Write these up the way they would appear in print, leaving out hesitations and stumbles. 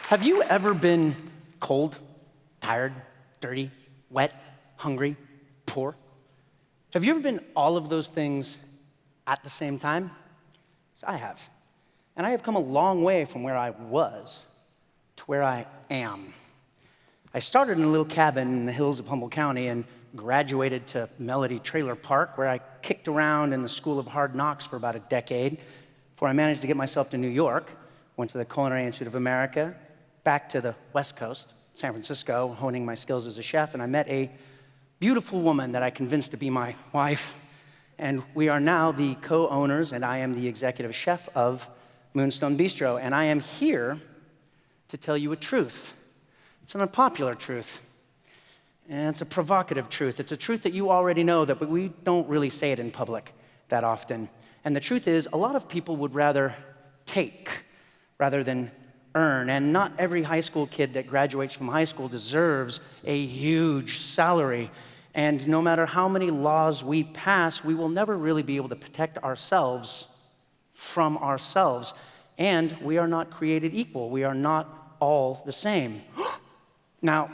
Have you ever been cold, tired, dirty, wet, hungry, poor? Have you ever been all of those things at the same time? Yes, I have. And I have come a long way from where I was to where I am. I started in a little cabin in the hills of Humboldt County and graduated to Melody Trailer Park, where I kicked around in the School of Hard Knocks for about a decade before I managed to get myself to New York, went to the Culinary Institute of America, back to the West Coast, San Francisco, honing my skills as a chef, and I met a beautiful woman that I convinced to be my wife, and we are now the co-owners, and I am the executive chef of Moonstone Bistro, and I am here to tell you a truth. It's an unpopular truth, and it's a provocative truth. It's a truth that you already know, but we don't really say it in public that often. And the truth is, a lot of people would rather take rather than earn, and not every high school kid that graduates from high school deserves a huge salary. And no matter how many laws we pass, we will never really be able to protect ourselves from ourselves. And we are not created equal. We are not all the same. Now,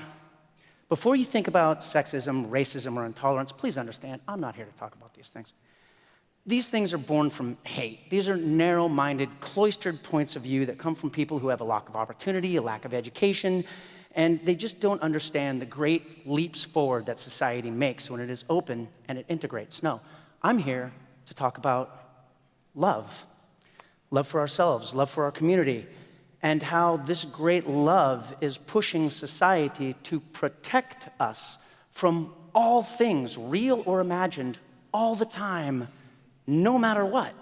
before you think about sexism, racism, or intolerance, please understand, I'm not here to talk about these things. These things are born from hate. These are narrow-minded, cloistered points of view that come from people who have a lack of opportunity, a lack of education, and they just don't understand the great leaps forward that society makes when it is open and it integrates. No, I'm here to talk about love. Love for ourselves, love for our community, and how this great love is pushing society to protect us from all things, real or imagined, all the time, no matter what.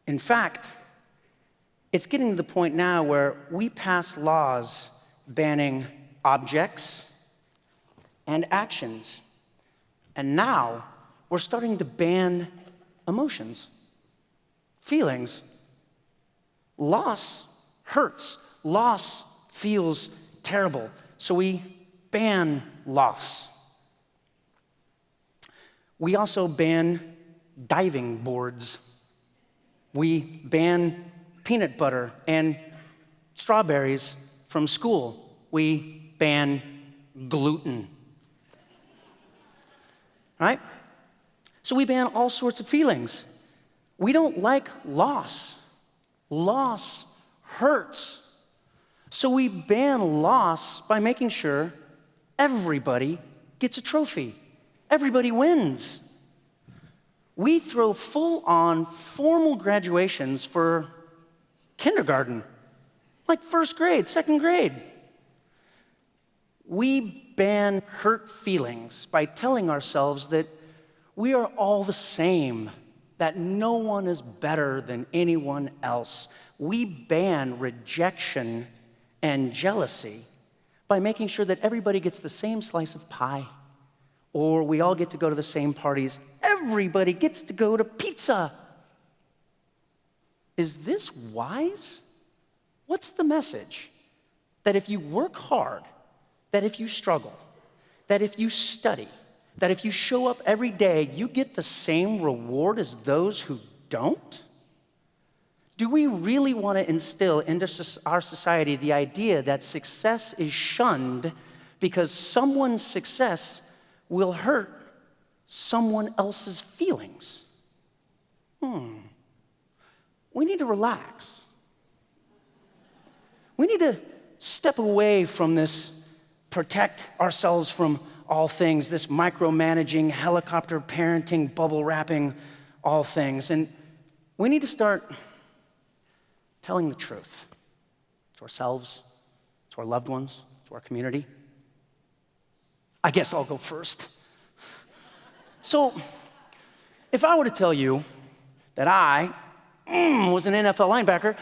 In fact, it's getting to the point now where we pass laws banning objects and actions. And now we're starting to ban emotions, feelings. Loss hurts. Loss feels terrible. So we ban loss. We also ban diving boards. We ban peanut butter and strawberries from school. We ban gluten. Right? So we ban all sorts of feelings. We don't like loss. Loss hurts. So we ban loss by making sure everybody gets a trophy. Everybody wins. We throw full-on formal graduations for kindergarten, like first grade, second grade. We ban hurt feelings by telling ourselves that we are all the same, that no one is better than anyone else. We ban rejection and jealousy by making sure that everybody gets the same slice of pie, or we all get to go to the same parties. Everybody gets to go to pizza. Is this wise? What's the message? That if you work hard, that if you struggle, that if you study, that if you show up every day, you get the same reward as those who don't? Do we really want to instill into our society the idea that success is shunned because someone's success will hurt someone else's feelings? We need to relax. We need to step away from this protect ourselves from all things, this micromanaging, helicopter parenting, bubble wrapping all things. And we need to start telling the truth to ourselves, to our loved ones, to our community. I guess I'll go first. So, if I were to tell you that I was an NFL linebacker,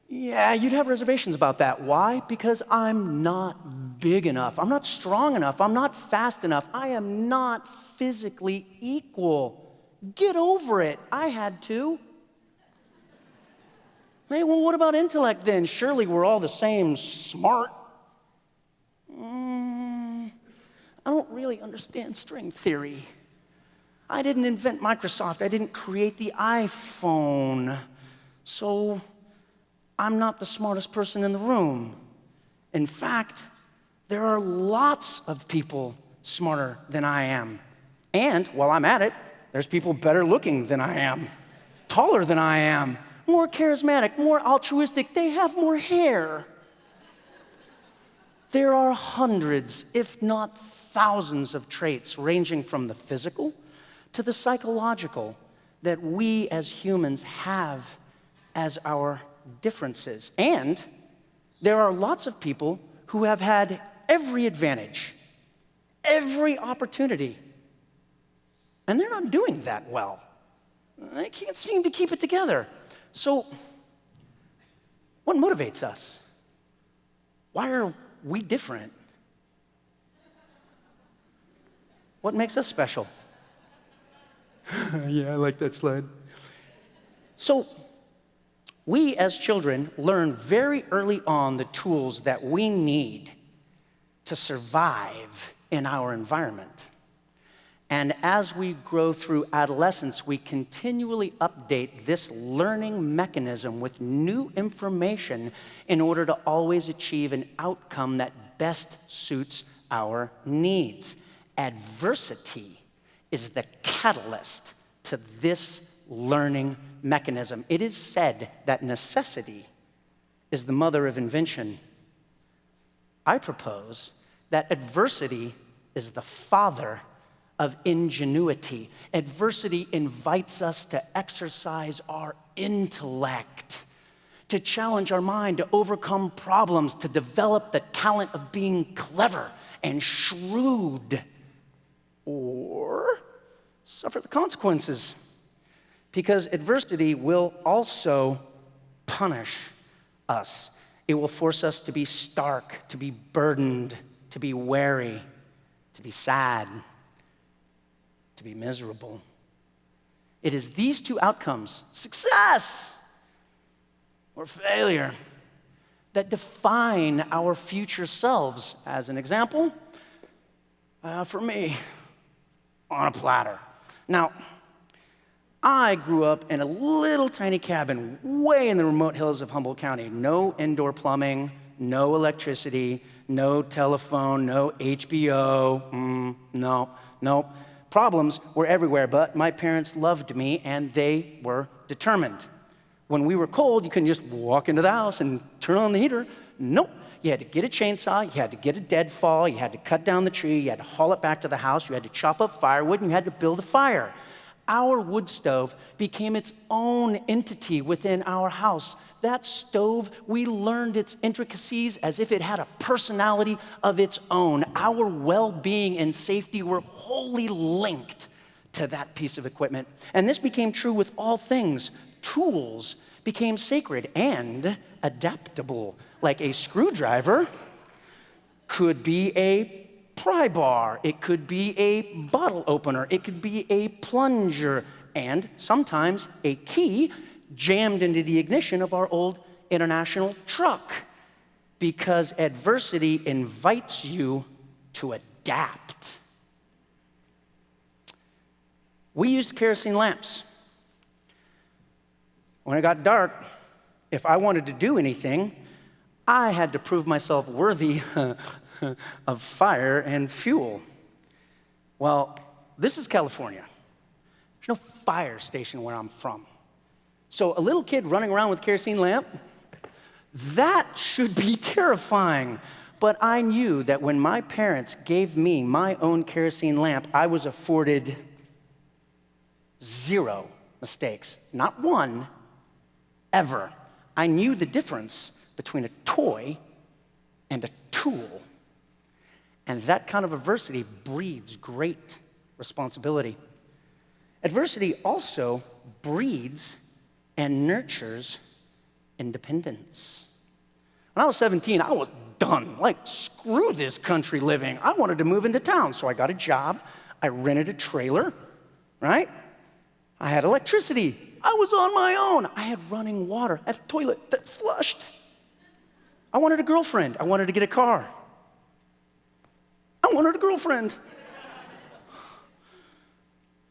yeah, you'd have reservations about that. Why? Because I'm not big enough. I'm not strong enough. I'm not fast enough. I am not physically equal. Get over it. I had to. Hey, well, what about intellect then? Surely we're all the same smart. I don't really understand string theory. I didn't invent Microsoft. I didn't create the iPhone. So I'm not the smartest person in the room. In fact, there are lots of people smarter than I am. And while I'm at it, there's people better looking than I am, taller than I am, more charismatic, more altruistic. They have more hair. There are hundreds, if not thousands, of traits ranging from the physical to the psychological that we as humans have as our differences. And there are lots of people who have had every advantage, every opportunity, and they're not doing that well. They can't seem to keep it together. So, what motivates us? Why are we different? What makes us special? Yeah, I like that slide. So, we as children learn very early on the tools that we need to survive in our environment. And as we grow through adolescence, we continually update this learning mechanism with new information in order to always achieve an outcome that best suits our needs. Adversity is the catalyst to this learning mechanism. It is said that necessity is the mother of invention. I propose that adversity is the father of ingenuity. Adversity invites us to exercise our intellect, to challenge our mind, to overcome problems, to develop the talent of being clever and shrewd, or suffer the consequences. Because adversity will also punish us. It will force us to be stark, to be burdened, to be wary, to be sad, to be miserable. It is these two outcomes, success or failure, that define our future selves. As an example, for me, on a platter. Now, I grew up in a little tiny cabin way in the remote hills of Humboldt County. No indoor plumbing, no electricity, no telephone, no HBO, no. Problems were everywhere, but my parents loved me and they were determined. When we were cold, you couldn't just walk into the house and turn on the heater. Nope. You had to get a chainsaw, you had to get a deadfall, you had to cut down the tree, you had to haul it back to the house, you had to chop up firewood, and you had to build a fire. Our wood stove became its own entity within our house. That stove, we learned its intricacies as if it had a personality of its own. Our well-being and safety were wholly linked to that piece of equipment. And this became true with all things. Tools became sacred and adaptable. Like a screwdriver could be a pry bar, it could be a bottle opener, it could be a plunger, and sometimes a key jammed into the ignition of our old International truck, because adversity invites you to adapt. We used kerosene lamps. When it got dark, if I wanted to do anything, I had to prove myself worthy of fire and fuel. Well, this is California. There's no fire station where I'm from. So a little kid running around with a kerosene lamp, that should be terrifying. But I knew that when my parents gave me my own kerosene lamp, I was afforded 0 mistakes. Not one, ever. I knew the difference between a toy and a tool. And that kind of adversity breeds great responsibility. Adversity also breeds and nurtures independence. When I was 17, I was done. Like, screw this country living. I wanted to move into town, so I got a job. I rented a trailer, right? I had electricity. I was on my own. I had running water. I had a toilet that flushed. I wanted a girlfriend. I wanted to get a car. I wanted a girlfriend.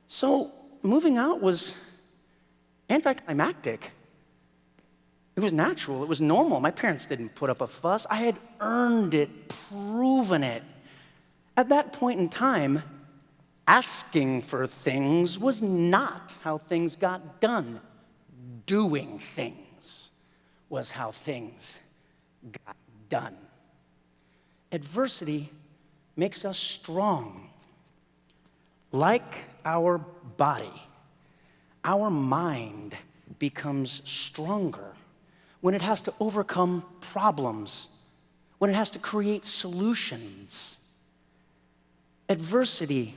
So moving out was anticlimactic. It was natural, it was normal. My parents didn't put up a fuss. I had earned it, proven it. At that point in time, asking for things was not how things got done. Doing things was how things got done. Adversity makes us strong. Like our body, our mind becomes stronger when it has to overcome problems, when it has to create solutions. Adversity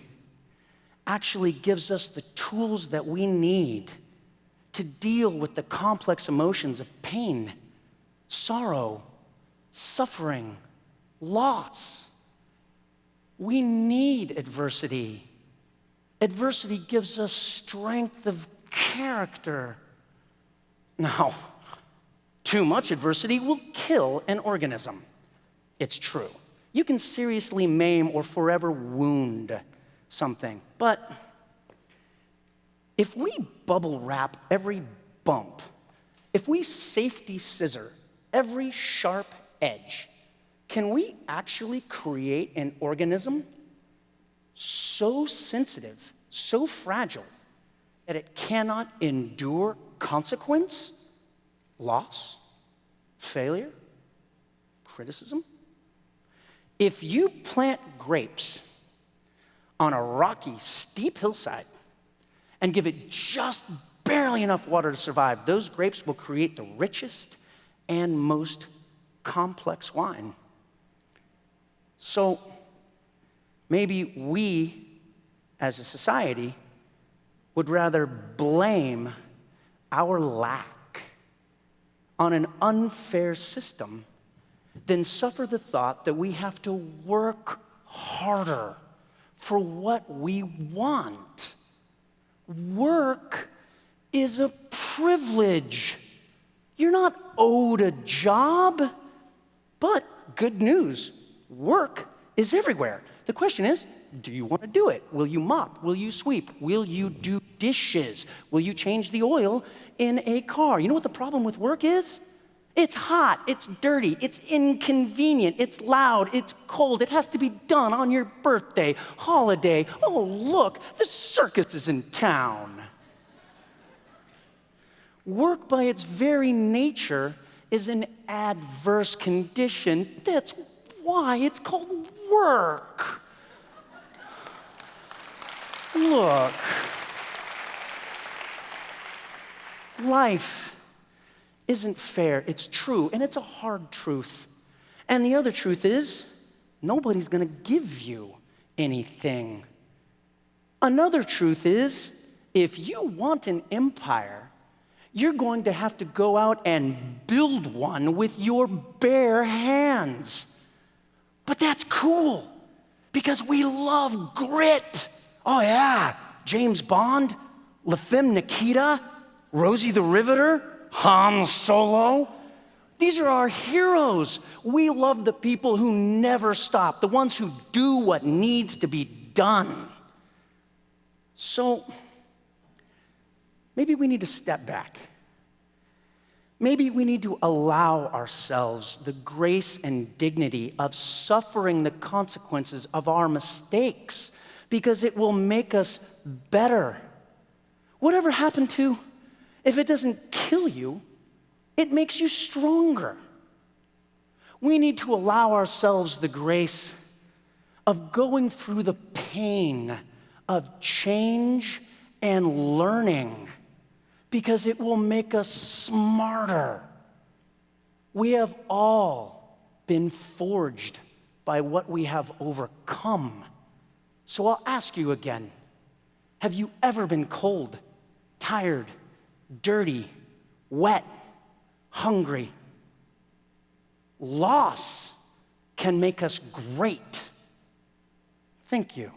actually gives us the tools that we need to deal with the complex emotions of pain, sorrow, suffering, loss. We need adversity. Adversity gives us strength of character. Now, too much adversity will kill an organism. It's true. You can seriously maim or forever wound something. But if we bubble wrap every bump, if we safety scissor every sharp edge, can we actually create an organism so sensitive, so fragile, that it cannot endure consequence, loss, failure, criticism? If you plant grapes on a rocky, steep hillside and give it just barely enough water to survive, those grapes will create the richest and most complex wine. So maybe we, as a society, would rather blame our lack on an unfair system than suffer the thought that we have to work harder for what we want. Work is a privilege. You're not owed a job, but good news, work is everywhere. The question is, do you want to do it? Will you mop? Will you sweep? Will you do dishes? Will you change the oil in a car? You know what the problem with work is? It's hot, it's dirty, it's inconvenient, it's loud, it's cold. It has to be done on your birthday, holiday. Oh, look, the circus is in town. Work by its very nature is an adverse condition. That's why it's called work. Look, life isn't fair. It's true, and it's a hard truth. And the other truth is, nobody's going to give you anything. Another truth is, if you want an empire, you're going to have to go out and build one with your bare hands. But that's cool, because we love grit. Oh yeah, James Bond, La Femme Nikita, Rosie the Riveter, Han Solo. These are our heroes. We love the people who never stop, the ones who do what needs to be done. So maybe we need to step back. Maybe we need to allow ourselves the grace and dignity of suffering the consequences of our mistakes, because it will make us better. Whatever happened to, if it doesn't kill you, it makes you stronger. We need to allow ourselves the grace of going through the pain of change and learning, because it will make us smarter. We have all been forged by what we have overcome. So I'll ask you again, have you ever been cold, tired, dirty, wet, hungry? Loss can make us great. Thank you.